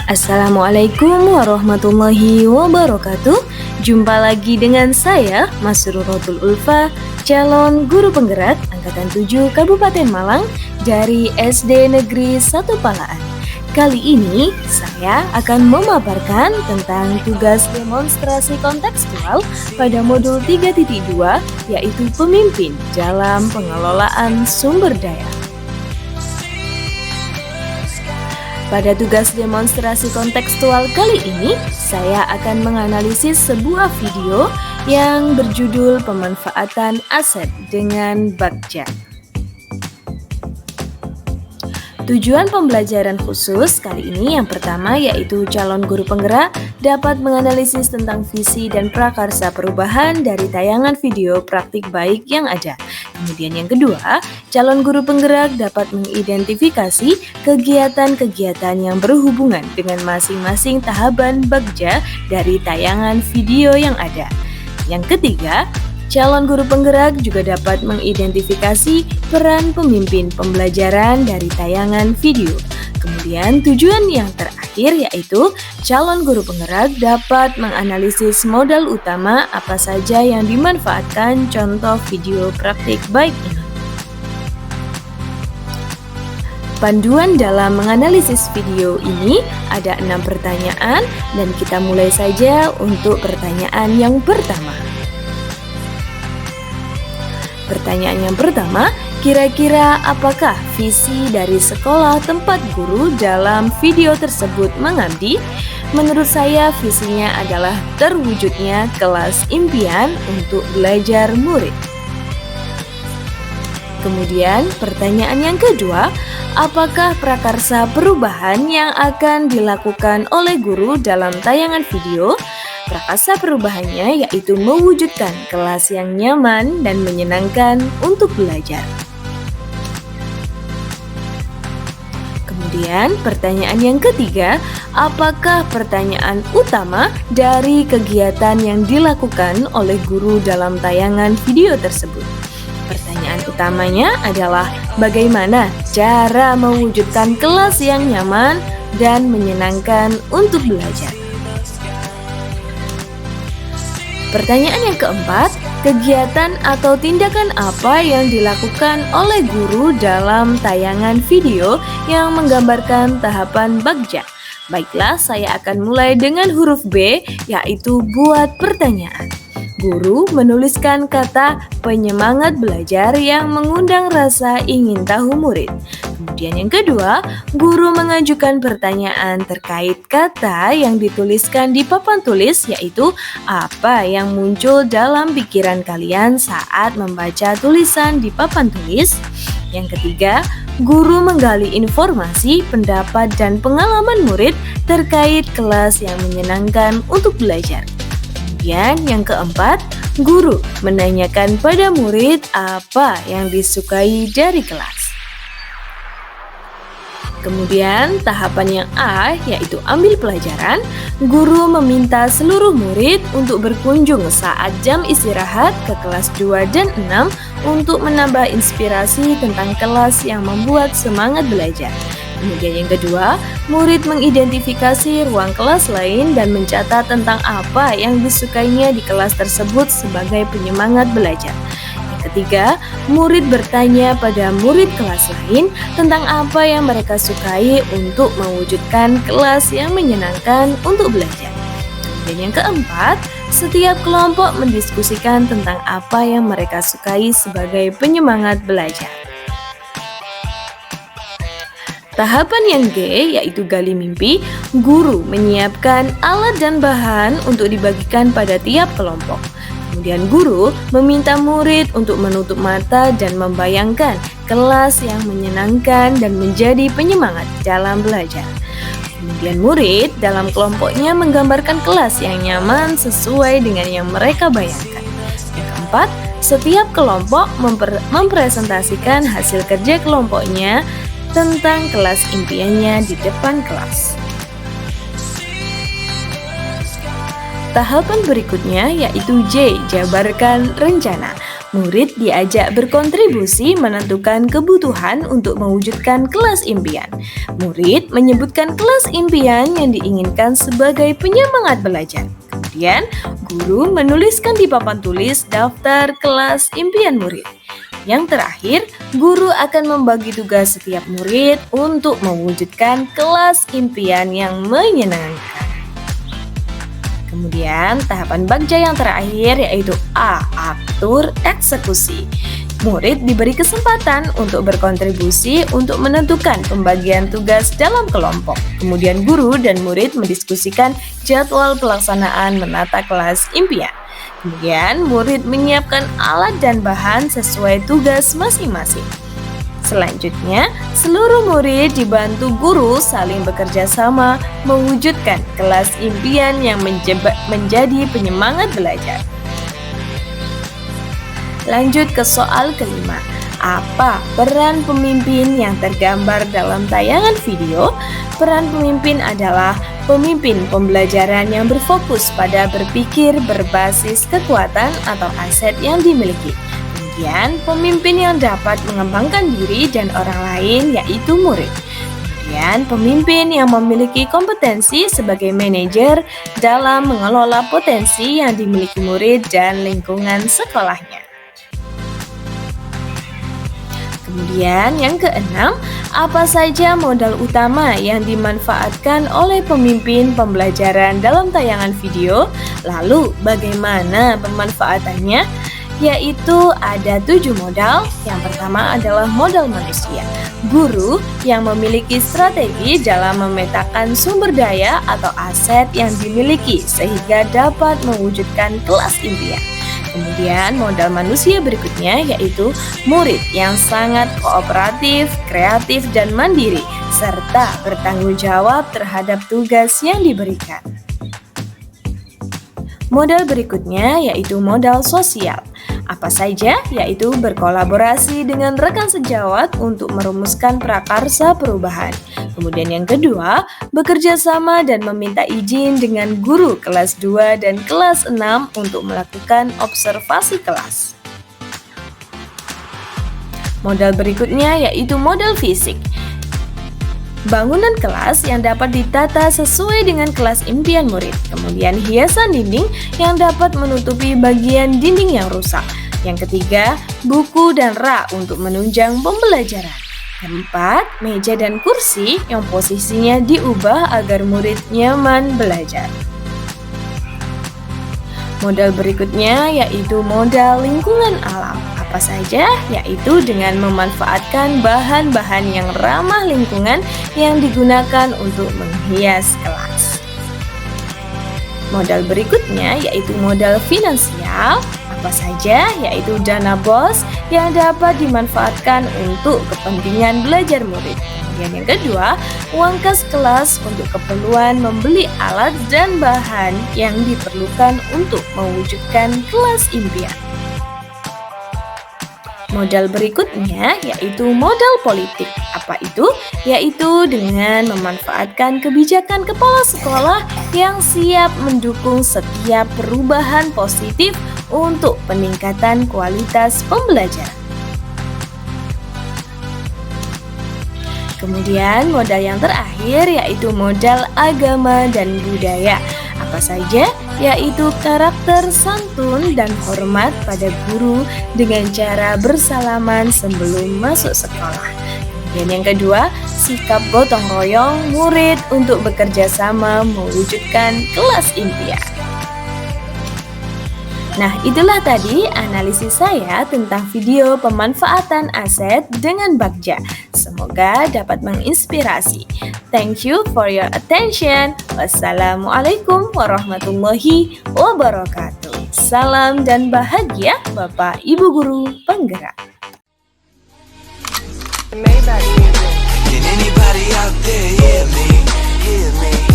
Assalamualaikum warahmatullahi wabarakatuh. Jumpa lagi dengan saya, Masrurotul Ulfa, calon guru penggerak Angkatan 7 Kabupaten Malang dari SD Negeri 1 Palaan. Kali ini saya akan memaparkan tentang tugas demonstrasi kontekstual pada modul 3.2, yaitu pemimpin dalam pengelolaan sumber daya. Pada tugas demonstrasi kontekstual kali ini, saya akan menganalisis sebuah video yang berjudul Pemanfaatan Aset dengan Bagja. Tujuan pembelajaran khusus kali ini yang pertama yaitu calon guru penggerak dapat menganalisis tentang visi dan prakarsa perubahan dari tayangan video praktik baik yang ada. Kemudian yang kedua, calon guru penggerak dapat mengidentifikasi kegiatan-kegiatan yang berhubungan dengan masing-masing tahapan Bagja dari tayangan video yang ada. Yang ketiga, calon guru penggerak juga dapat mengidentifikasi peran pemimpin pembelajaran dari tayangan video. Kemudian tujuan yang terakhir yaitu calon guru penggerak dapat menganalisis modal utama apa saja yang dimanfaatkan contoh video praktik baik ini. Panduan dalam menganalisis video ini ada 6 pertanyaan dan kita mulai saja untuk pertanyaan yang pertama. Pertanyaan yang pertama, kira-kira apakah visi dari sekolah tempat guru dalam video tersebut mengabdi? Menurut saya visinya adalah terwujudnya kelas impian untuk belajar murid. Kemudian pertanyaan yang kedua, apakah prakarsa perubahan yang akan dilakukan oleh guru dalam tayangan video? Prakarsa perubahannya yaitu mewujudkan kelas yang nyaman dan menyenangkan untuk belajar. Kemudian pertanyaan yang ketiga, apakah pertanyaan utama dari kegiatan yang dilakukan oleh guru dalam tayangan video tersebut? Pertanyaan utamanya adalah bagaimana cara mewujudkan kelas yang nyaman dan menyenangkan untuk belajar. Pertanyaan yang keempat, kegiatan atau tindakan apa yang dilakukan oleh guru dalam tayangan video yang menggambarkan tahapan Bagja? Baiklah, saya akan mulai dengan huruf B, yaitu buat pertanyaan. Guru menuliskan kata penyemangat belajar yang mengundang rasa ingin tahu murid. Kemudian yang kedua, guru mengajukan pertanyaan terkait kata yang dituliskan di papan tulis, yaitu apa yang muncul dalam pikiran kalian saat membaca tulisan di papan tulis. Yang ketiga, guru menggali informasi, pendapat, dan pengalaman murid terkait kelas yang menyenangkan untuk belajar. Kemudian yang keempat, guru menanyakan pada murid apa yang disukai dari kelas. Kemudian tahapan yang A yaitu ambil pelajaran, guru meminta seluruh murid untuk berkunjung saat jam istirahat ke kelas 2 dan 6 untuk menambah inspirasi tentang kelas yang membuat semangat belajar. Kemudian yang kedua, murid mengidentifikasi ruang kelas lain dan mencatat tentang apa yang disukainya di kelas tersebut sebagai penyemangat belajar. Yang ketiga, murid bertanya pada murid kelas lain tentang apa yang mereka sukai untuk mewujudkan kelas yang menyenangkan untuk belajar. Dan yang keempat, setiap kelompok mendiskusikan tentang apa yang mereka sukai sebagai penyemangat belajar. Tahapan yang G yaitu gali mimpi, guru menyiapkan alat dan bahan untuk dibagikan pada tiap kelompok. Kemudian guru meminta murid untuk menutup mata dan membayangkan kelas yang menyenangkan dan menjadi penyemangat dalam belajar. Kemudian murid dalam kelompoknya menggambarkan kelas yang nyaman sesuai dengan yang mereka bayangkan. Yang keempat, setiap kelompok mempresentasikan hasil kerja kelompoknya tentang kelas impiannya di depan kelas. Tahapan berikutnya yaitu J, jabarkan rencana. Murid diajak berkontribusi menentukan kebutuhan untuk mewujudkan kelas impian. Murid menyebutkan kelas impian yang diinginkan sebagai penyemangat belajar. Kemudian, guru menuliskan di papan tulis daftar kelas impian murid. Yang terakhir, guru akan membagi tugas setiap murid untuk mewujudkan kelas impian yang menyenangkan. Kemudian, tahapan bagja yang terakhir yaitu A. Atur eksekusi. Murid diberi kesempatan untuk berkontribusi untuk menentukan pembagian tugas dalam kelompok. Kemudian guru dan murid mendiskusikan jadwal pelaksanaan menata kelas impian. Kemudian murid menyiapkan alat dan bahan sesuai tugas masing-masing. Selanjutnya, seluruh murid dibantu guru saling bekerja sama mewujudkan kelas impian yang menjadi penyemangat belajar. Lanjut ke soal kelima. Apa peran pemimpin yang tergambar dalam tayangan video? Peran pemimpin adalah pemimpin pembelajaran yang berfokus pada berpikir berbasis kekuatan atau aset yang dimiliki. Kemudian, pemimpin yang dapat mengembangkan diri dan orang lain yaitu murid. Kemudian, pemimpin yang memiliki kompetensi sebagai manajer dalam mengelola potensi yang dimiliki murid dan lingkungan sekolahnya. Kemudian yang keenam, apa saja modal utama yang dimanfaatkan oleh pemimpin pembelajaran dalam tayangan video? Lalu bagaimana pemanfaatannya? Yaitu ada 7 modal. Yang pertama adalah modal manusia. Guru yang memiliki strategi dalam memetakan sumber daya atau aset yang dimiliki sehingga dapat mewujudkan kelas impian. Kemudian modal manusia berikutnya yaitu murid yang sangat kooperatif, kreatif, dan mandiri, serta bertanggung jawab terhadap tugas yang diberikan. Modal berikutnya yaitu modal sosial. Apa saja? Yaitu berkolaborasi dengan rekan sejawat untuk merumuskan prakarsa perubahan. Kemudian yang kedua, bekerja sama dan meminta izin dengan guru kelas 2 dan kelas 6 untuk melakukan observasi kelas. Modal berikutnya yaitu modal fisik. Bangunan kelas yang dapat ditata sesuai dengan kelas impian murid. Kemudian hiasan dinding yang dapat menutupi bagian dinding yang rusak. Yang ketiga, buku dan rak untuk menunjang pembelajaran. Keempat, meja dan kursi yang posisinya diubah agar murid nyaman belajar. Modal berikutnya yaitu modal lingkungan alam. Apa saja? Yaitu dengan memanfaatkan bahan-bahan yang ramah lingkungan yang digunakan untuk menghias kelas. Modal berikutnya yaitu modal finansial. Apa saja? Yaitu dana BOS yang dapat dimanfaatkan untuk kepentingan belajar murid. Kemudian yang kedua, uang kas kelas untuk keperluan membeli alat dan bahan yang diperlukan untuk mewujudkan kelas impian. Modal berikutnya yaitu modal politik. Apa itu? Yaitu dengan memanfaatkan kebijakan kepala sekolah yang siap mendukung setiap perubahan positif untuk peningkatan kualitas pembelajaran. Kemudian modal yang terakhir yaitu modal agama dan budaya. Apa saja? Yaitu karakter santun dan hormat pada guru dengan cara bersalaman sebelum masuk sekolah. Dan yang kedua, sikap gotong royong murid untuk bekerja sama mewujudkan kelas impian. Nah, itulah tadi analisis saya tentang video pemanfaatan aset dengan bagja. Semoga dapat menginspirasi. Thank you for your attention. Wassalamualaikum warahmatullahi wabarakatuh. Salam dan bahagia Bapak Ibu Guru Penggerak. Can anybody out there hear me? Hear me?